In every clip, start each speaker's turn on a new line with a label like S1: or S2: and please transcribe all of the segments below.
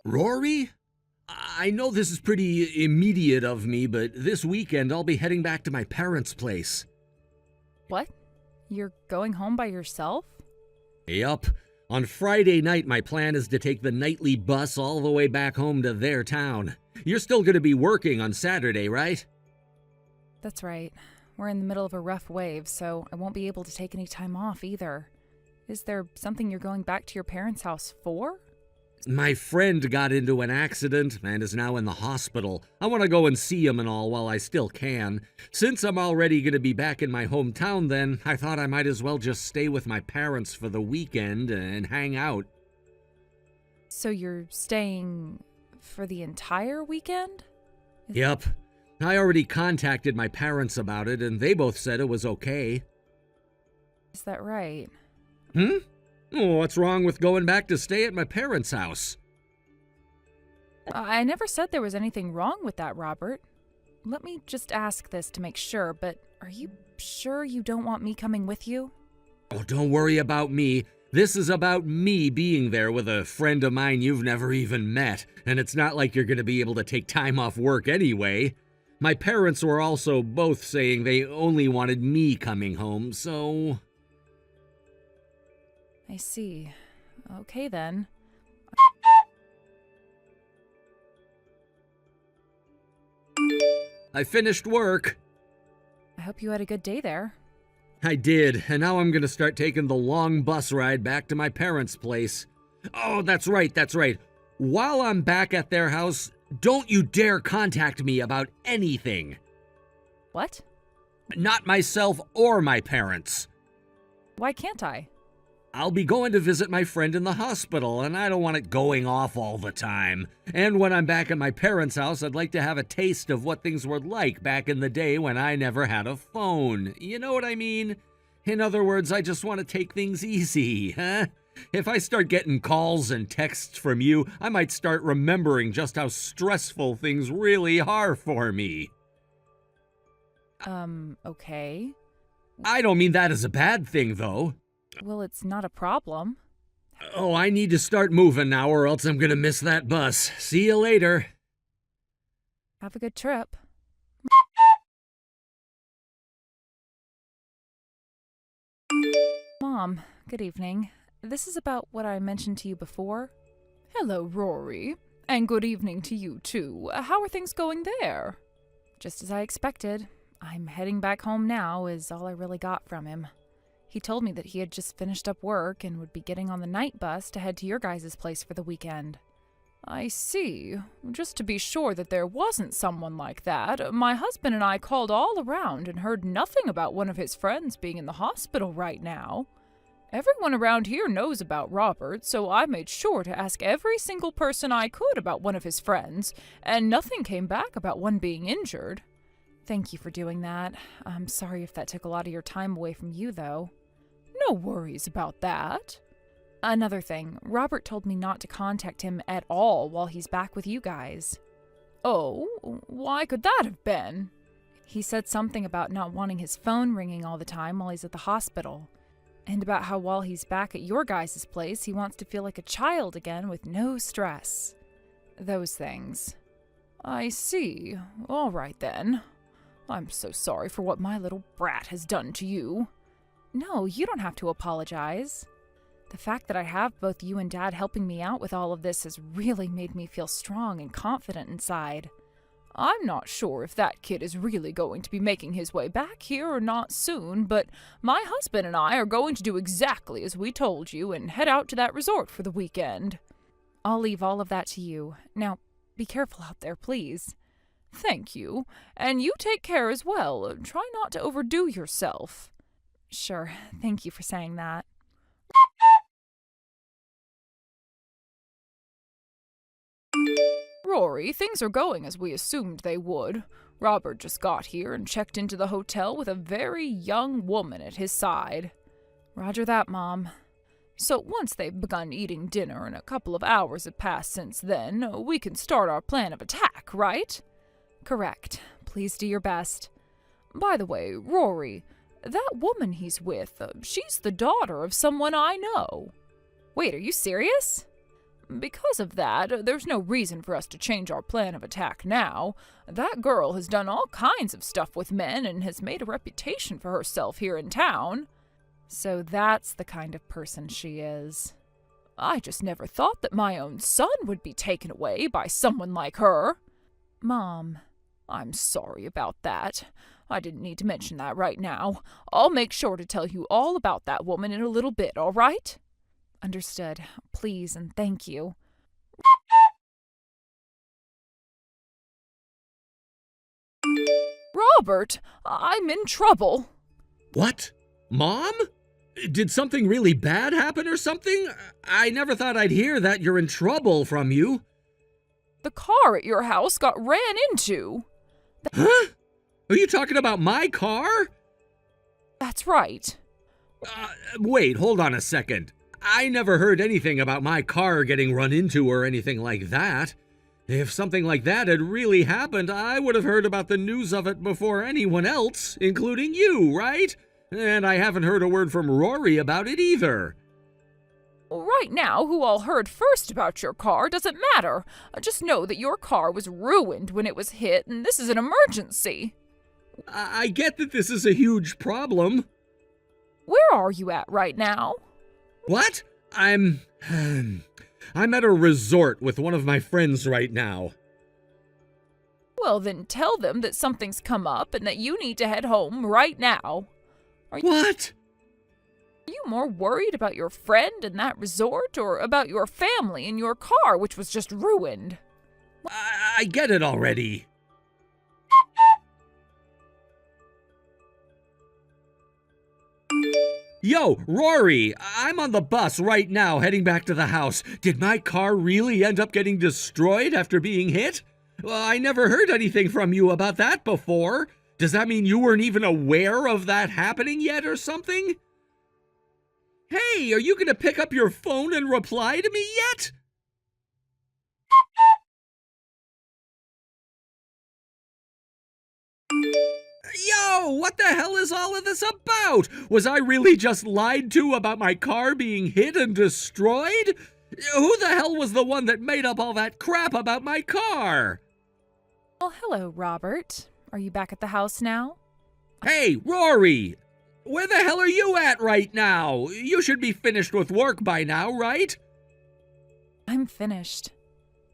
S1: Rory? I know this is pretty immediate of me, but this weekend I'll be heading back to my parents' place.
S2: What? You're going home by yourself?
S1: Yup. On Friday night, my plan is to take the nightly bus all the way back home to their town. You're still going to be working on Saturday, right?
S2: That's right. We're in the middle of a rough wave, so I won't be able to take any time off either. Is there something you're going back to your parents' house for?
S1: My friend got into an accident and is now in the hospital. I want to go and see him and all while I still can. Since I'm already going to be back in my hometown then, I thought I might as well just stay with my parents for the weekend and hang out.
S2: So you're staying for the entire weekend?
S1: Yep. I already contacted my parents about it and they both said it was okay.
S2: Is that right?
S1: Oh, what's wrong with going back to stay at my parents' house?
S2: I never said there was anything wrong with that, Robert. Let me just ask this to make sure, but are you sure you don't want me coming with you?
S1: Oh, don't worry about me. This is about me being there with a friend of mine you've never even met, and it's not like you're going to be able to take time off work anyway. My parents were also both saying they only wanted me coming home, so...
S2: I see. Okay then.
S1: I finished work.
S2: I hope you had a good day there.
S1: I did, and now I'm gonna start taking the long bus ride back to my parents' place. Oh, that's right. While I'm back at their house, don't you dare contact me about anything.
S2: What?
S1: Not myself or my parents.
S2: Why can't I?
S1: I'll be going to visit my friend in the hospital, and I don't want it going off all the time. And when I'm back at my parents' house, I'd like to have a taste of what things were like back in the day when I never had a phone. You know what I mean? In other words, I just want to take things easy, huh? If I start getting calls and texts from you, I might start remembering just how stressful things really are for me.
S2: Okay.
S1: I don't mean that as a bad thing, though.
S2: Well, it's not a problem.
S1: Oh, I need to start moving now or else I'm gonna miss that bus. See you later.
S2: Have a good trip. Mom, good evening. This is about what I mentioned to you before. Hello, Rory. And good evening to you, too. How are things going there? Just as I expected. I'm heading back home now is all I really got from him. He told me that he had just finished up work and would be getting on the night bus to head to your guys' place for the weekend. I see. Just to be sure that there wasn't someone like that, my husband and I called all around and heard nothing about one of his friends being in the hospital right now. Everyone around here knows about Robert, so I made sure to ask every single person I could about one of his friends, and nothing came back about one being injured. Thank you for doing that. I'm sorry if that took a lot of your time away from you, though. No worries about that. Another thing, Robert told me not to contact him at all while he's back with you guys. Oh, why could that have been? He said something about not wanting his phone ringing all the time while he's at the hospital, and about how while he's back at your guys' place, he wants to feel like a child again with no stress. Those things. I see. All right then. I'm so sorry for what my little brat has done to you. No, you don't have to apologize. The fact that I have both you and Dad helping me out with all of this has really made me feel strong and confident inside. I'm not sure if that kid is really going to be making his way back here or not soon, but my husband and I are going to do exactly as we told you and head out to that resort for the weekend. I'll leave all of that to you. Now, be careful out there, please. Thank you. And you take care as well. Try not to overdo yourself. Sure. Thank you for saying that. Rory, things are going as we assumed they would. Robert just got here and checked into the hotel with a very young woman at his side. Roger that, Mom. So once they've begun eating dinner and a couple of hours have passed since then, we can start our plan of attack, right? Correct. Please do your best. By the way, Rory, that woman he's with, she's the daughter of someone I know. Wait, are you serious? Because of that, there's no reason for us to change our plan of attack now. That girl has done all kinds of stuff with men and has made a reputation for herself here in town. So that's the kind of person she is. I just never thought that my own son would be taken away by someone like her. Mom, I'm sorry about that. I didn't need to mention that right now. I'll make sure to tell you all about that woman in a little bit, all right? Understood. Please and thank you. Robert, I'm in trouble.
S1: What? Mom? Did something really bad happen or something? I never thought I'd hear that you're in trouble from you.
S2: The car at your house got ran into.
S1: Huh? Are you talking about my car?
S2: That's right.
S1: Wait, hold on a second. I never heard anything about my car getting run into or anything like that. If something like that had really happened, I would have heard about the news of it before anyone else, including you, right? And I haven't heard a word from Rory about it either.
S2: Right now, who all heard first about your car doesn't matter. Just know that your car was ruined when it was hit, and this is an emergency.
S1: I get that this is a huge problem.
S2: Where are you at right now?
S1: What? I'm at a resort with one of my friends right now.
S2: Well, then tell them that something's come up and that you need to head home right now.
S1: What?
S2: Are you more worried about your friend and that resort or about your family and your car, which was just ruined?
S1: I get it already. Yo, Rory, I'm on the bus right now heading back to the house. Did my car really end up getting destroyed after being hit? Well, I never heard anything from you about that before. Does that mean you weren't even aware of that happening yet or something? Hey, are you going to pick up your phone and reply to me yet? Yo, what the hell is all of this about? Was I really just lied to about my car being hit and destroyed? Who the hell was the one that made up all that crap about my car?
S2: Well, hello, Robert. Are you back at the house now?
S1: Hey, Rory! Where the hell are you at right now? You should be finished with work by now, right?
S2: I'm finished.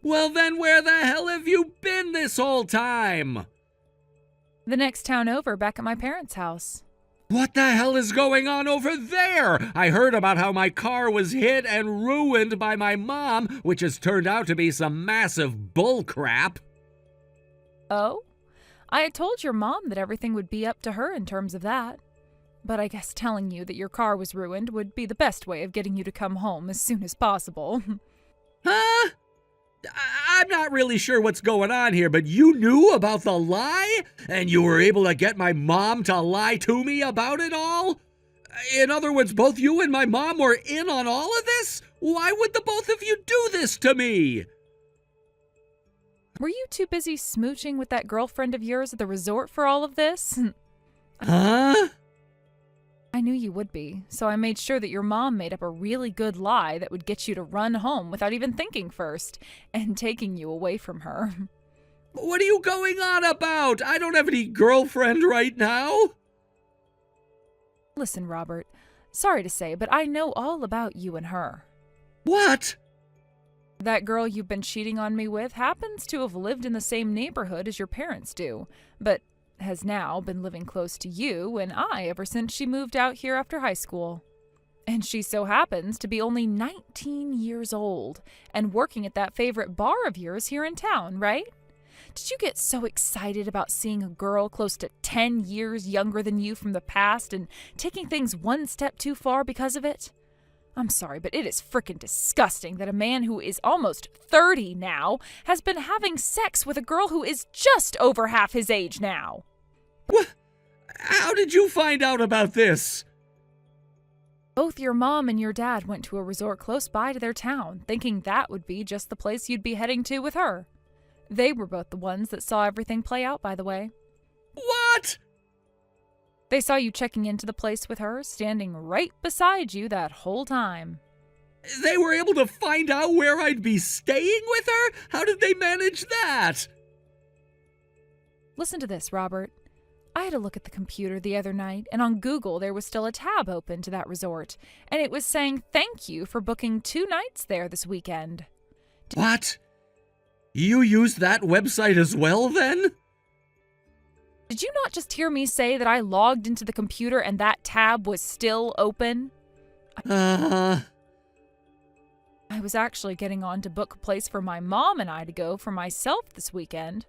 S1: Well then, where the hell have you been this whole time?
S2: The next town over, back at my parents' house.
S1: What the hell is going on over there? I heard about how my car was hit and ruined by my mom, which has turned out to be some massive bullcrap.
S2: Oh? I had told your mom that everything would be up to her in terms of that. But I guess telling you that your car was ruined would be the best way of getting you to come home as soon as possible.
S1: Huh? I'm not really sure what's going on here, but you knew about the lie? And you were able to get my mom to lie to me about it all? In other words, both you and my mom were in on all of this? Why would the both of you do this to me?
S2: Were you too busy smooching with that girlfriend of yours at the resort for all of this?
S1: Huh?
S2: I knew you would be, so I made sure that your mom made up a really good lie that would get you to run home without even thinking first, and taking you away from her.
S1: What are you going on about? I don't have any girlfriend right now.
S2: Listen, Robert, sorry to say, but I know all about you and her.
S1: What?
S2: That girl you've been cheating on me with happens to have lived in the same neighborhood as your parents do, but has now been living close to you and I ever since she moved out here after high school. And she so happens to be only 19 years old and working at that favorite bar of yours here in town, right? Did you get so excited about seeing a girl close to 10 years younger than you from the past and taking things one step too far because of it? I'm sorry, but it is frickin' disgusting that a man who is almost 30 now has been having sex with a girl who is just over half his age now.
S1: What? How did you find out about this?
S2: Both your mom and your dad went to a resort close by to their town, thinking that would be just the place you'd be heading to with her. They were both the ones that saw everything play out, by the way.
S1: What?
S2: They saw you checking into the place with her, standing right beside you that whole time.
S1: They were able to find out where I'd be staying with her? How did they manage that?
S2: Listen to this, Robert. I had a look at the computer the other night, and on Google there was still a tab open to that resort, and it was saying thank you for booking 2 nights there this weekend.
S1: What? You used that website as well, then?
S2: Did you not just hear me say that I logged into the computer and that tab was still open? I was actually getting on to book a place for my mom and I to go for myself this weekend.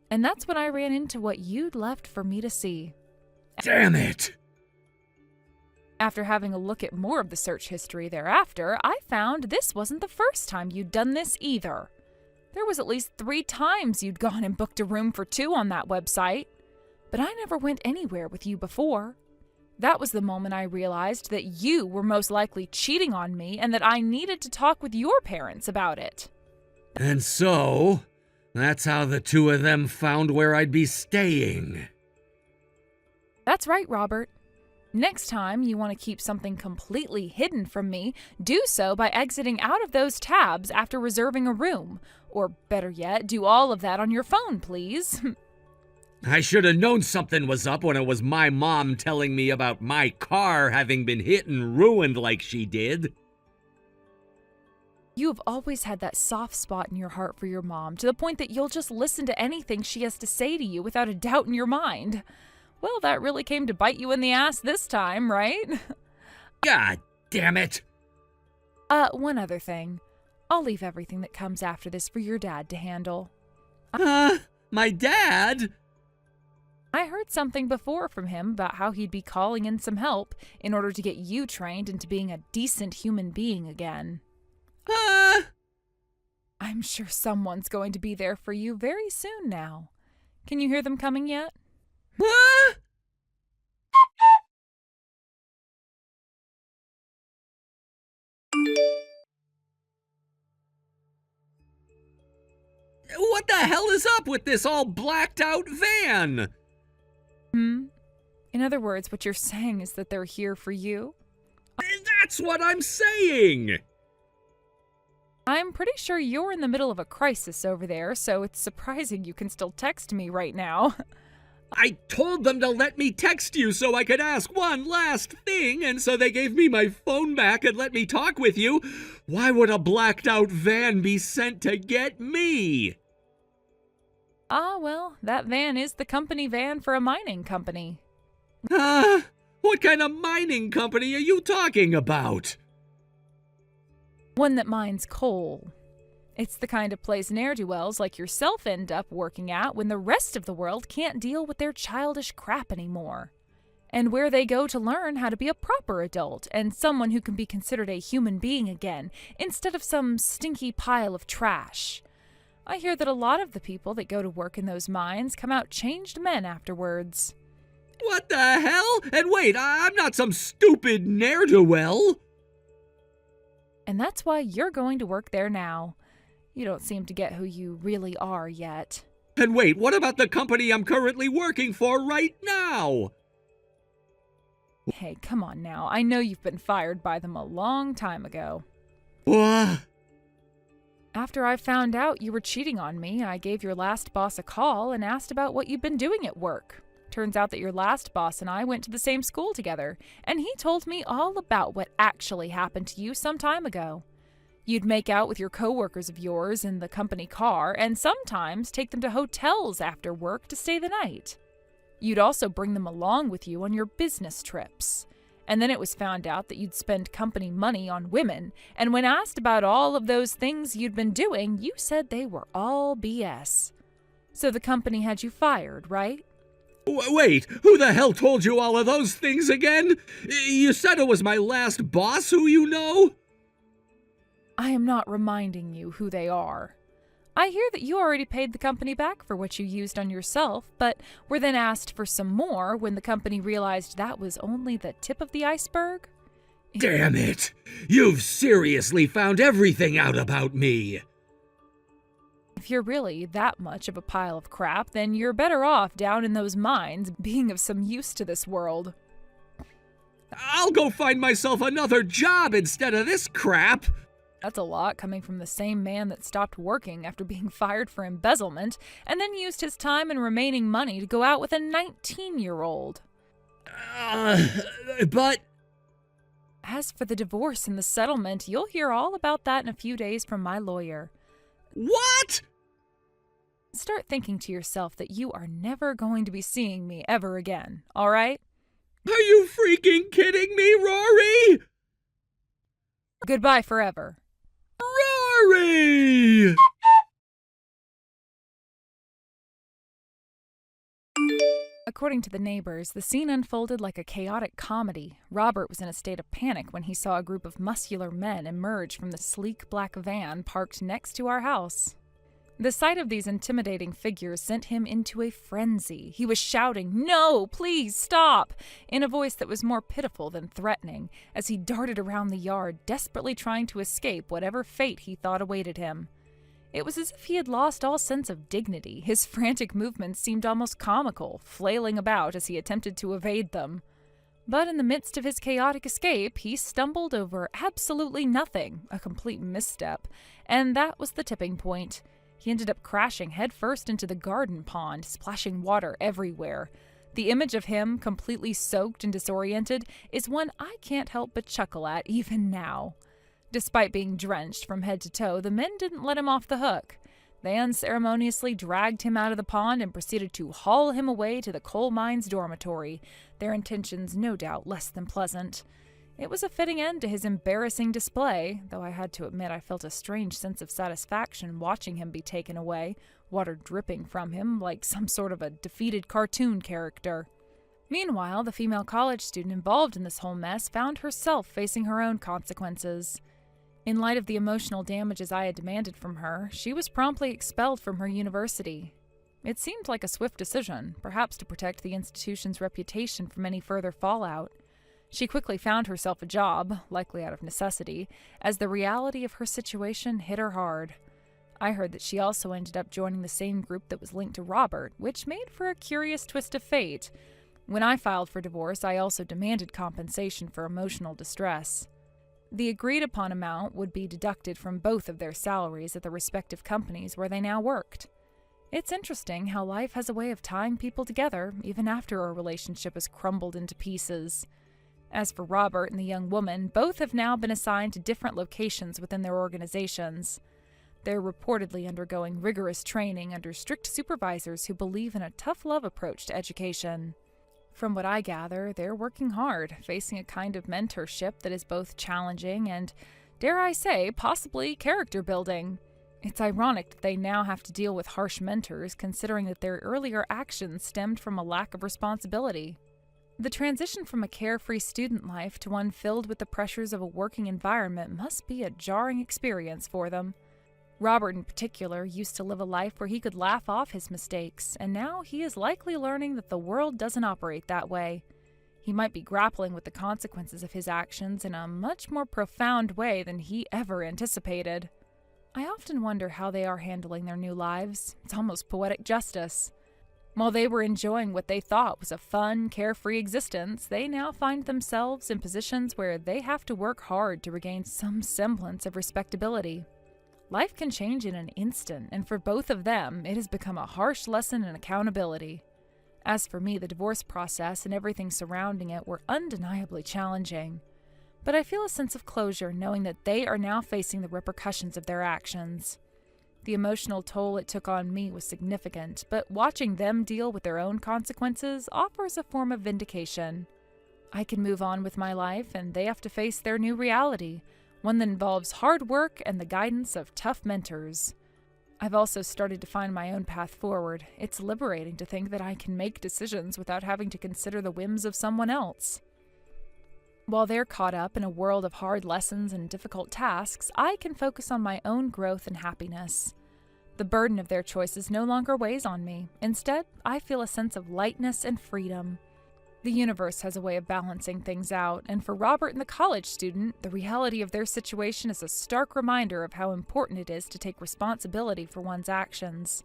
S2: And that's when I ran into what you'd left for me to see.
S1: Damn it!
S2: After having a look at more of the search history thereafter, I found this wasn't the first time you'd done this either. There was at least 3 times you'd gone and booked a room for 2 on that website. But I never went anywhere with you before. That was the moment I realized that you were most likely cheating on me and that I needed to talk with your parents about it.
S1: And so, that's how the 2 of them found where I'd be staying.
S2: That's right, Robert. Next time you want to keep something completely hidden from me, do so by exiting out of those tabs after reserving a room. Or better yet, do all of that on your phone, please.
S1: I should have known something was up when it was my mom telling me about my car having been hit and ruined like she did.
S2: You have always had that soft spot in your heart for your mom, to the point that you'll just listen to anything she has to say to you without a doubt in your mind. Well, that really came to bite you in the ass this time, right?
S1: God damn it!
S2: One other thing. I'll leave everything that comes after this for your dad to handle.
S1: My dad?
S2: I heard something before from him about how he'd be calling in some help in order to get you trained into being a decent human being again. I'm sure someone's going to be there for you very soon now. Can you hear them coming yet?
S1: What the hell is up with this all blacked out van?
S2: In other words, what you're saying is that they're here for you?
S1: That's what I'm saying!
S2: I'm pretty sure you're in the middle of a crisis over there, so it's surprising you can still text me right now.
S1: I told them to let me text you so I could ask one last thing, and so they gave me my phone back and let me talk with you. Why would a blacked out van be sent to get me?
S2: Well, that van is the company van for a mining company.
S1: What kind of mining company are you talking about?
S2: One that mines coal. It's the kind of place ne'er-do-wells like yourself end up working at when the rest of the world can't deal with their childish crap anymore. And where they go to learn how to be a proper adult and someone who can be considered a human being again, instead of some stinky pile of trash. I hear that a lot of the people that go to work in those mines come out changed men afterwards.
S1: What the hell? And wait, I'm not some stupid ne'er-do-well.
S2: And that's why you're going to work there now. You don't seem to get who you really are yet.
S1: And wait, what about the company I'm currently working for right now?
S2: Hey, come on now. I know you've been fired by them a long time ago.
S1: What?
S2: After I found out you were cheating on me, I gave your last boss a call and asked about what you'd been doing at work. Turns out that your last boss and I went to the same school together, and he told me all about what actually happened to you some time ago. You'd make out with your coworkers of yours in the company car, and sometimes take them to hotels after work to stay the night. You'd also bring them along with you on your business trips. And then it was found out that you'd spend company money on women, and when asked about all of those things you'd been doing, you said they were all BS. So the company had you fired, right?
S1: Wait, who the hell told you all of those things again? You said it was my last boss who you know?
S2: I am not reminding you who they are. I hear that you already paid the company back for what you used on yourself, but were then asked for some more when the company realized that was only the tip of the iceberg.
S1: Damn it! You've seriously found everything out about me!
S2: If you're really that much of a pile of crap, then you're better off down in those mines being of some use to this world.
S1: I'll go find myself another job instead of this crap.
S2: That's a lot coming from the same man that stopped working after being fired for embezzlement and then used his time and remaining money to go out with a 19-year-old.
S1: But...
S2: As for the divorce and the settlement, you'll hear all about that in a few days from my lawyer.
S1: What?
S2: Start thinking to yourself that you are never going to be seeing me ever again, all right?
S1: Are you freaking kidding me, Rory?
S2: Goodbye forever.
S1: Rory!
S2: According to the neighbors, the scene unfolded like a chaotic comedy. Robert was in a state of panic when he saw a group of muscular men emerge from the sleek black van parked next to our house. The sight of these intimidating figures sent him into a frenzy. He was shouting, "No, please stop!" in a voice that was more pitiful than threatening, as he darted around the yard, desperately trying to escape whatever fate he thought awaited him. It was as if he had lost all sense of dignity. His frantic movements seemed almost comical, flailing about as he attempted to evade them. But in the midst of his chaotic escape, he stumbled over absolutely nothing, a complete misstep, and that was the tipping point. He ended up crashing headfirst into the garden pond, splashing water everywhere. The image of him, completely soaked and disoriented, is one I can't help but chuckle at even now. Despite being drenched from head to toe, the men didn't let him off the hook. They unceremoniously dragged him out of the pond and proceeded to haul him away to the coal mine's dormitory, their intentions no doubt less than pleasant. It was a fitting end to his embarrassing display, though I had to admit I felt a strange sense of satisfaction watching him be taken away, water dripping from him like some sort of a defeated cartoon character. Meanwhile, the female college student involved in this whole mess found herself facing her own consequences. In light of the emotional damages I had demanded from her, she was promptly expelled from her university. It seemed like a swift decision, perhaps to protect the institution's reputation from any further fallout. She quickly found herself a job, likely out of necessity, as the reality of her situation hit her hard. I heard that she also ended up joining the same group that was linked to Robert, which made for a curious twist of fate. When I filed for divorce, I also demanded compensation for emotional distress. The agreed-upon amount would be deducted from both of their salaries at the respective companies where they now worked. It's interesting how life has a way of tying people together, even after a relationship has crumbled into pieces. As for Robert and the young woman, both have now been assigned to different locations within their organizations. They're reportedly undergoing rigorous training under strict supervisors who believe in a tough love approach to education. From what I gather, they're working hard, facing a kind of mentorship that is both challenging and, dare I say, possibly character building. It's ironic that they now have to deal with harsh mentors, considering that their earlier actions stemmed from a lack of responsibility. The transition from a carefree student life to one filled with the pressures of a working environment must be a jarring experience for them. Robert, in particular, used to live a life where he could laugh off his mistakes, and now he is likely learning that the world doesn't operate that way. He might be grappling with the consequences of his actions in a much more profound way than he ever anticipated. I often wonder how they are handling their new lives. It's almost poetic justice. While they were enjoying what they thought was a fun, carefree existence, they now find themselves in positions where they have to work hard to regain some semblance of respectability. Life can change in an instant, and for both of them, it has become a harsh lesson in accountability. As for me, the divorce process and everything surrounding it were undeniably challenging. But I feel a sense of closure knowing that they are now facing the repercussions of their actions. The emotional toll it took on me was significant, but watching them deal with their own consequences offers a form of vindication. I can move on with my life, and they have to face their new reality, one that involves hard work and the guidance of tough mentors. I've also started to find my own path forward. It's liberating to think that I can make decisions without having to consider the whims of someone else. While they're caught up in a world of hard lessons and difficult tasks, I can focus on my own growth and happiness. The burden of their choices no longer weighs on me. Instead, I feel a sense of lightness and freedom. The universe has a way of balancing things out, and for Robert and the college student, the reality of their situation is a stark reminder of how important it is to take responsibility for one's actions.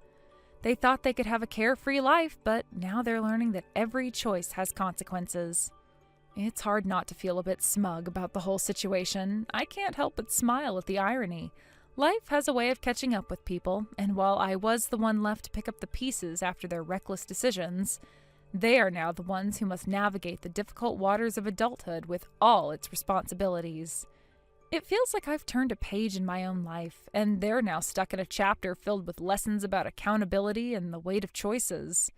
S2: They thought they could have a carefree life, but now they're learning that every choice has consequences. It's hard not to feel a bit smug about the whole situation. I can't help but smile at the irony. Life has a way of catching up with people, and while I was the one left to pick up the pieces after their reckless decisions, they are now the ones who must navigate the difficult waters of adulthood with all its responsibilities. It feels like I've turned a page in my own life, and they're now stuck in a chapter filled with lessons about accountability and the weight of choices.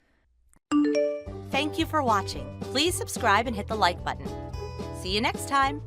S3: Thank you for watching. Please subscribe and hit the like button. See you next time.